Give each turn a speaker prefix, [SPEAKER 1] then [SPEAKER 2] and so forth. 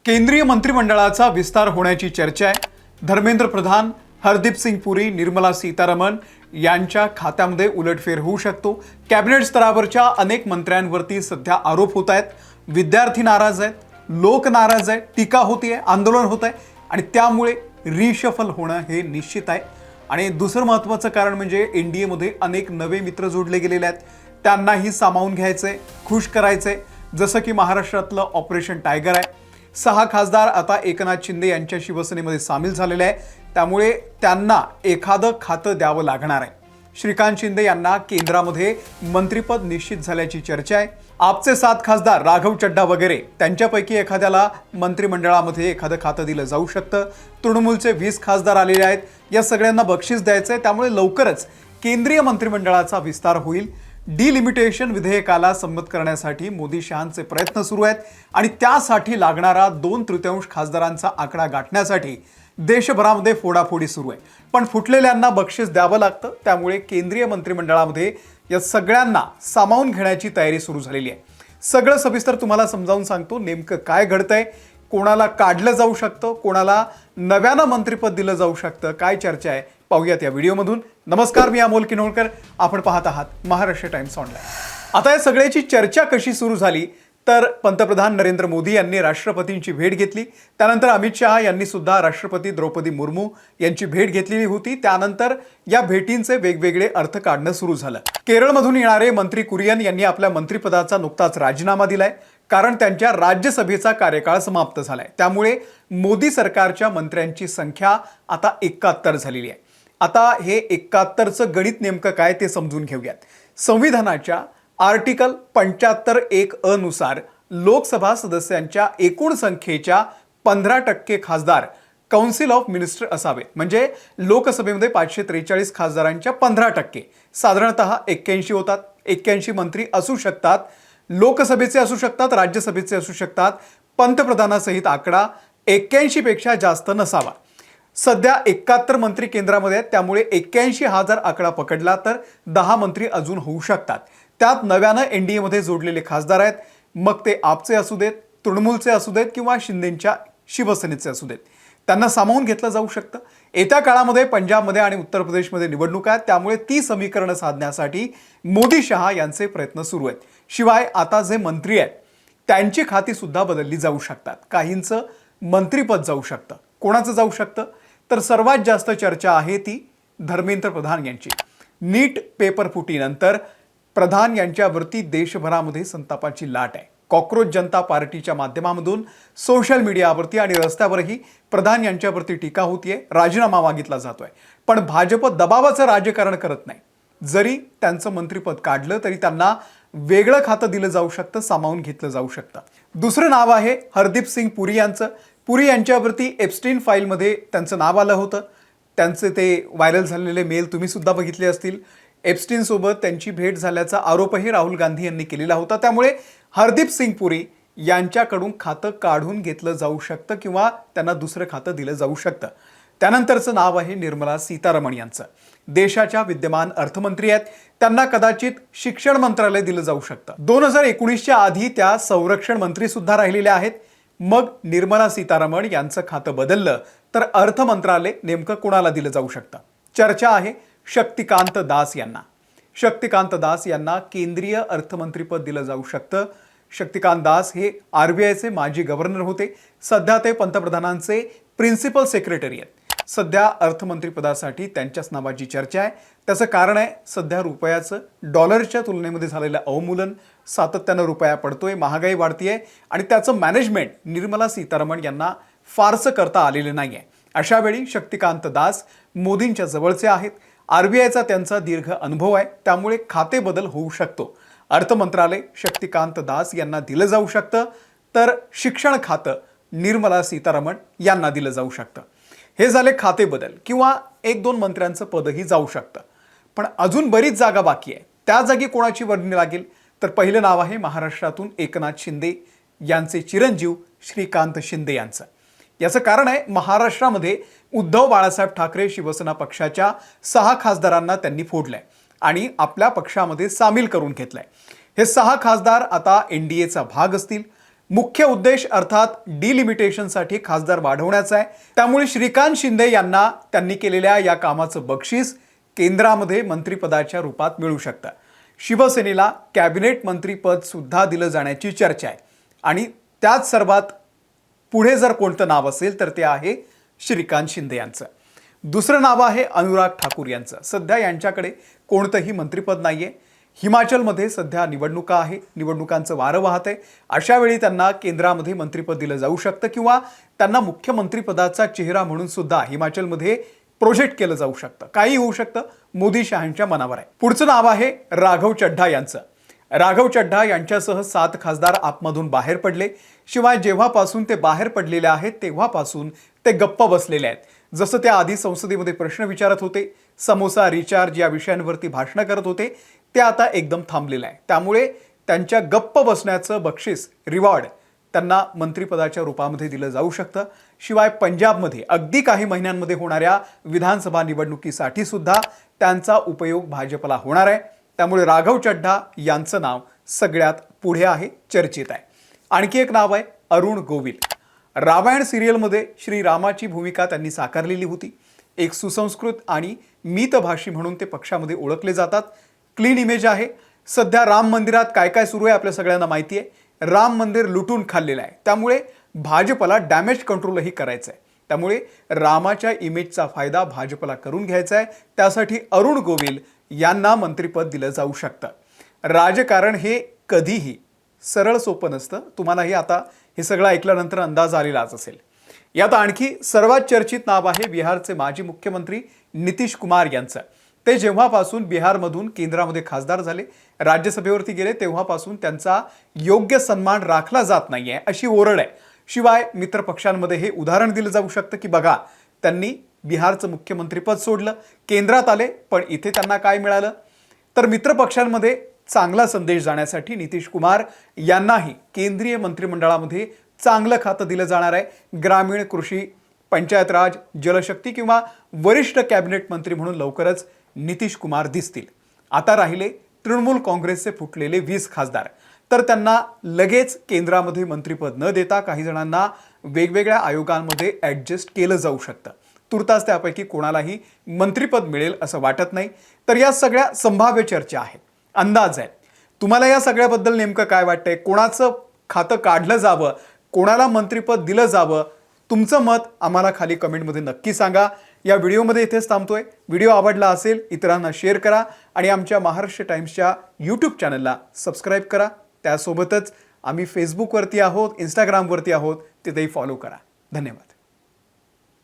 [SPEAKER 1] केंद्रीय मंत्रिमंडळाचा विस्तार होण्याची चर्चा आहे। धर्मेंद्र प्रधान, हरदीप सिंग पुरी, निर्मला सीतारमण यांच्या खात्यामध्ये उलटफेर होऊ शकतो। कॅबिनेट स्तरावरच्या अनेक मंत्र्यांवरती सध्या आरोप होत आहेत। विद्यार्थी नाराज आहेत, लोक नाराज आहेत, टीका होतीये, आंदोलन होत आहे आणि त्यामुळे रिशफल होणं हे निश्चित आहे। आणि दुसरं महत्त्वाचं कारण म्हणजे एनडीए मध्ये अनेक नवे मित्र जोडले गेलेले आहेत, त्यांनाही सामावून घ्यायचंय, खुश करायचंय। जसं की महाराष्ट्रातलं ऑपरेशन टायगर आहे। 6 खासदार आता एकनाथ शिंदे यांच्या शिवसेनेमध्ये सामील झालेले आहे, त्यामुळे त्यांना एखादं खातं द्यावं लागणार आहे। श्रीकांत शिंदे यांना केंद्रामध्ये मंत्रिपद निश्चित झाल्याची चर्चा आहे। आपचे 7 खासदार राघव चड्डा वगैरे त्यांच्यापैकी एखाद्याला मंत्रिमंडळामध्ये एखादं खातं दिलं जाऊ शकतं। तृणमूलचे 20 खासदार आलेले आहेत, या सगळ्यांना बक्षीस द्यायचंय, त्यामुळे लवकरच केंद्रीय मंत्रिमंडळाचा विस्तार होईल। डिलिमिटेशन विधेयकाला संमत करण्यासाठी मोदी शहांचे प्रयत्न सुरू आहेत आणि त्यासाठी लागणारा 2/3 खासदारांचा आकडा गाठण्यासाठी देशभरामध्ये फोडाफोडी सुरू आहे। पण फुटलेल्यांना बक्षीस द्यावं लागतं, त्यामुळे केंद्रीय मंत्रिमंडळामध्ये या सगळ्यांना सामावून घेण्याची तयारी सुरू झालेली आहे। सगळं सविस्तर तुम्हाला समजावून सांगतो, नेमकं काय घडतंय, कोणाला काढलं जाऊ शकतं, कोणाला नव्यानं मंत्रिपद दिलं जाऊ शकतं, काय चर्चा आहे पाहूयात या व्हिडिओमधून। नमस्कार, मी अमोल किनोळकर, आपण पाहत आहात महाराष्ट्र टाइम्स ऑनलाईन। आता या सगळ्याची चर्चा कशी सुरू झाली तर पंतप्रधान नरेंद्र मोदी यांनी राष्ट्रपतींची भेट घेतली, त्यानंतर अमित शहा यांनी सुद्धा राष्ट्रपती द्रौपदी मुर्मू यांची भेट घेतलेली होती। त्यानंतर या भेटींचे वेगवेगळे अर्थ काढणं सुरू झालं। केरळमधून येणारे मंत्री कुरियन यांनी आपल्या मंत्रिपदाचा नुकताच राजीनामा दिलाय, कारण त्यांच्या राज्यसभेचा कार्यकाळ समाप्त झालाय। त्यामुळे मोदी सरकारच्या मंत्र्यांची संख्या आता 71 झालेली आहे। आता हे 71चं गणित नेमकं काय ते समजून घेऊयात। संविधानाच्या आर्टिकल 75(1) नुसार लोकसभा सदस्यांच्या एकूण संख्येच्या 15% खासदार काउन्सिल ऑफ मिनिस्टर असावे। म्हणजे लोकसभेमध्ये 543 खासदारांच्या 15%, साधारणतः 81 होतात। 81 मंत्री असू शकतात, लोकसभेचे असू शकतात, राज्यसभेचे असू शकतात। पंतप्रधानासहित आकडा 81 पेक्षा जास्त नसावा। सध्या 71 मंत्री केंद्रामध्ये आहेत, त्यामुळे 81 हा जर आकडा पकडला तर 10 मंत्री अजून होऊ शकतात। त्यात नव्यानं एनडीए मध्ये जोडलेले खासदार आहेत, मग ते आपचे असू देत, तृणमूलचे असू देत किंवा शिंदेंच्या शिवसेनेचे असू देत, त्यांना सामावून घेतलं जाऊ शकतं। येत्या काळामध्ये पंजाबमध्ये आणि उत्तर प्रदेशमध्ये निवडणुका आहेत, त्यामुळे ती समीकरणं साधण्यासाठी मोदी शहा यांचे प्रयत्न सुरू आहेत। शिवाय आता जे मंत्री आहेत त्यांची खाती सुद्धा बदलली जाऊ शकतात, काहींचं मंत्रिपद जाऊ शकतं। कोणाचं जाऊ शकतं तर सर्वात जास्त चर्चा आहे ती धर्मेंद्र प्रधान यांची। नीट पेपर फुटीनंतर प्रधान यांच्यावरती देशभरामध्ये संतापाची लाट आहे। कॉकरोच जनता पार्टीच्या माध्यमातून सोशल मीडियावरती आणि रस्त्यावरही प्रधान यांच्यावरती टीका होतीये, राजीनामा मागितला जातोय। पण भाजप दबावाचं राजकारण करत नाही। जरी त्यांचं मंत्रिपद काढलं तरी त्यांना वेगळं खातं दिलं जाऊ शकतं, सामावून घेतलं जाऊ शकतं। दुसरं नाव आहे हरदीप सिंग पुरी यांचं। पुरी यांच्यावरती एप्स्टीन फाईलमध्ये त्यांचं नाव आलं होतं। त्यांचे ते व्हायरल झालेले मेल तुम्ही सुद्धा बघितले असतील। एप्स्टीन सोबत त्यांची भेट झाल्याचा आरोपही राहुल गांधी यांनी केलेला होता, त्यामुळे हरदीप सिंग पुरी यांच्याकडून खातं काढून घेतलं जाऊ शकतं किंवा त्यांना दुसरं खातं दिलं जाऊ शकतं। त्यानंतरचं नाव आहे निर्मला सीतारमण यांचं। देशाच्या विद्यमान अर्थमंत्री आहेत, त्यांना कदाचित शिक्षण मंत्रालय दिलं जाऊ शकतं। 2019च्या आधी त्या संरक्षण मंत्री सुद्धा राहिलेल्या आहेत। मग निर्मला सीतारमण यांचं खातं बदललं तर अर्थ मंत्रालय नेमकं कोणाला दिलं जाऊ शकतं? चर्चा आहे शक्तिकांत दास यांना। शक्तिकांत दास यांना केंद्रीय अर्थमंत्रीपद दिलं जाऊ शकतं। शक्तिकांत दास हे आरबीआयचे माजी गव्हर्नर होते, सध्या ते पंतप्रधानांचे प्रिन्सिपल सेक्रेटरी आहेत। सध्या अर्थमंत्रीपदासाठी त्यांच्याच नावाची चर्चा आहे। त्याचं कारण आहे सध्या रुपयाचं डॉलरच्या तुलनेमध्ये झालेलं अवमूल्यन, सातत्यानं रुपया पडतोय, महागाई वाढतीये आणि त्याचं मॅनेजमेंट निर्मला सीतारमण यांना फारसं करता आलेलं नाहीये। अशा वेळी शक्तिकांत दास मोदींच्या जवळचे आहेत, आरबीआयचा त्यांचा दीर्घ अनुभव आहे, त्यामुळे खाते बदल होऊ शकतो। अर्थ मंत्रालय शक्तिकांत दास यांना दिलं जाऊ शकतं, तर शिक्षण खातं निर्मला सीतारमण यांना दिलं जाऊ शकतं। हे झाले खाते बदल किंवा 1-2 मंत्र्यांचं पदही जाऊ शकतं। पण अजून बरीच जागा बाकी आहे, त्या जागी कोणाची वर्णी लागेल तर पहिलं नाव आहे महाराष्ट्रातून एकनाथ शिंदे यांचे चिरंजीव श्रीकांत शिंदे यांचं। याचं कारण आहे महाराष्ट्रामध्ये उद्धव बाळासाहेब ठाकरे शिवसेना पक्षाच्या 6 खासदारांना त्यांनी फोडलंय आणि आपल्या पक्षामध्ये सामील करून घेतलंय। हे 6 खासदार आता एनडीएचा भाग असतील। मुख्य उद्देश अर्थात डिलिमिटेशनसाठी खासदार वाढवण्याचा आहे। त्यामुळे श्रीकांत शिंदे यांना त्यांनी केलेल्या या कामाचं बक्षीस केंद्रामध्ये मंत्रिपदाच्या रूपात मिळू शकतं। शिवसेनेला कॅबिनेट मंत्रीपद सुद्धा दिलं जाण्याची चर्चा आहे आणि त्यात सर्वात पुढे जर कोणतं नाव असेल तर ते आहे श्रीकांत शिंदे यांचं। दुसरं नाव आहे अनुराग ठाकूर यांचं। सध्या यांच्याकडे कोणतंही मंत्रिपद नाहीये। हिमाचलमध्ये सध्या निवडणुका आहे, निवडणुकांचं वारं वाहत आहे। अशा वेळी त्यांना केंद्रामध्ये मंत्रिपद दिलं जाऊ शकतं किंवा त्यांना मुख्यमंत्रीपदाचा चेहरा म्हणून सुद्धा हिमाचलमध्ये प्रोजेक्ट केलं जाऊ शकतं। काही होऊ शकतं, मोदी शहांच्या मनावर आहे। पुढचं नाव आहे राघव चड्ढा यांचं। राघव चड्ढा यांच्यासह 7 खासदार आपमधून बाहेर पडले। शिवाय जेव्हापासून ते बाहेर पडलेले आहेत तेव्हापासून ते गप्प बसलेले आहेत। जसं ते आधी संसदेमध्ये प्रश्न विचारत होते, समोसा रिचार्ज या विषयांवरती भाषण करत होते, ते आता एकदम थांबलेलं आहे। त्यामुळे त्यांच्या गप्प बसण्याचं बक्षीस रिवॉर्ड त्यांना मंत्रिपदाच्या रूपामध्ये दिलं जाऊ शकतं। शिवाय पंजाबमध्ये अगदी काही महिन्यांमध्ये होणाऱ्या विधानसभा निवडणुकीसाठी सुद्धा त्यांचा उपयोग भाजपला होणार आहे। त्यामुळे राघव चड्ढा यांचं नाव सगळ्यात पुढे आहे, चर्चेत आहे। आणखी एक नाव आहे अरुण गोविल। रामायण सिरियलमध्ये श्रीरामाची भूमिका त्यांनी साकारलेली होती। एक सुसंस्कृत आणि मितभाषी म्हणून ते पक्षामध्ये ओळखले जातात। क्लीन इमेज आहे। सध्या राम मंदिरात काय काय सुरू आहे आपल्या सगळ्यांना माहिती आहे। राम मंदिर लुटून खाल्लेलं आहे, त्यामुळे भाजपला डॅमेज कंट्रोलही करायचं आहे। त्यामुळे रामाच्या इमेजचा फायदा भाजपला करून घ्यायचा आहे। त्यासाठी अरुण गोविल यांना मंत्रिपद दिलं जाऊ शकतं। राजकारण हे कधीही सरळ सोपं नसतं, तुम्हालाही आता हे सगळं ऐकल्यानंतर अंदाज आलेलाच असेल। यात आणखी सर्वात चर्चित नाव आहे बिहारचे माजी मुख्यमंत्री नितीश कुमार यांचं। ते जेव्हापासून बिहारमधून केंद्रामध्ये खासदार झाले, राज्यसभेवरती गेले, तेव्हापासून त्यांचा योग्य सन्मान राखला जात नाहीये अशी ओरड आहे। शिवाय मित्रपक्षांमध्ये हे उदाहरण दिलं जाऊ शकतं की बघा, त्यांनी बिहारचं मुख्यमंत्रीपद सोडलं, केंद्रात आले, पण इथे त्यांना काय मिळालं? तर मित्रपक्षांमध्ये चांगला संदेश जाण्यासाठी नितीश कुमार यांनाही केंद्रीय मंत्रिमंडळामध्ये चांगलं खातं दिलं जाणार आहे। ग्रामीण, कृषी, पंचायत राज, जलशक्ती किंवा वरिष्ठ कॅबिनेट मंत्री म्हणून लवकरच नितीश कुमार दिसतील। आता राहिले तृणमूल काँग्रेसचे फुटलेले 20 खासदार, तर त्यांना लगेच केंद्रामध्ये मंत्रिपद न देता काही जणांना वेगवेगळ्या आयोगांमध्ये ॲडजस्ट केलं जाऊ शकतं। तुर्तास त्यापैकी कोणालाही मंत्रिपद मिळेल असं वाटत नाही। तर या सगळ्या संभाव्य चर्चा आहेत, अंदाज आहेत। तुम्हाला या सगळ्याबद्दल नेमकं काय वाटतंय? कोणाचं खातं काढलं जावं, कोणाला मंत्रिपद दिलं जावं? तुमचं मत आम्हाला खाली कमेंटमध्ये नक्की सांगा। या व्हिडिओमध्ये इथेच थांबतोय। व्हिडिओ आवडला असेल इतरांना शेअर करा आणि आमच्या महाराष्ट्र टाइम्सच्या यूट्यूब चॅनलला सबस्क्राईब करा। त्यासोबतच आम्ही फेसबुकवरती आहोत, इंस्टाग्रामवरती आहोत, तिथेही फॉलो करा। धन्यवाद।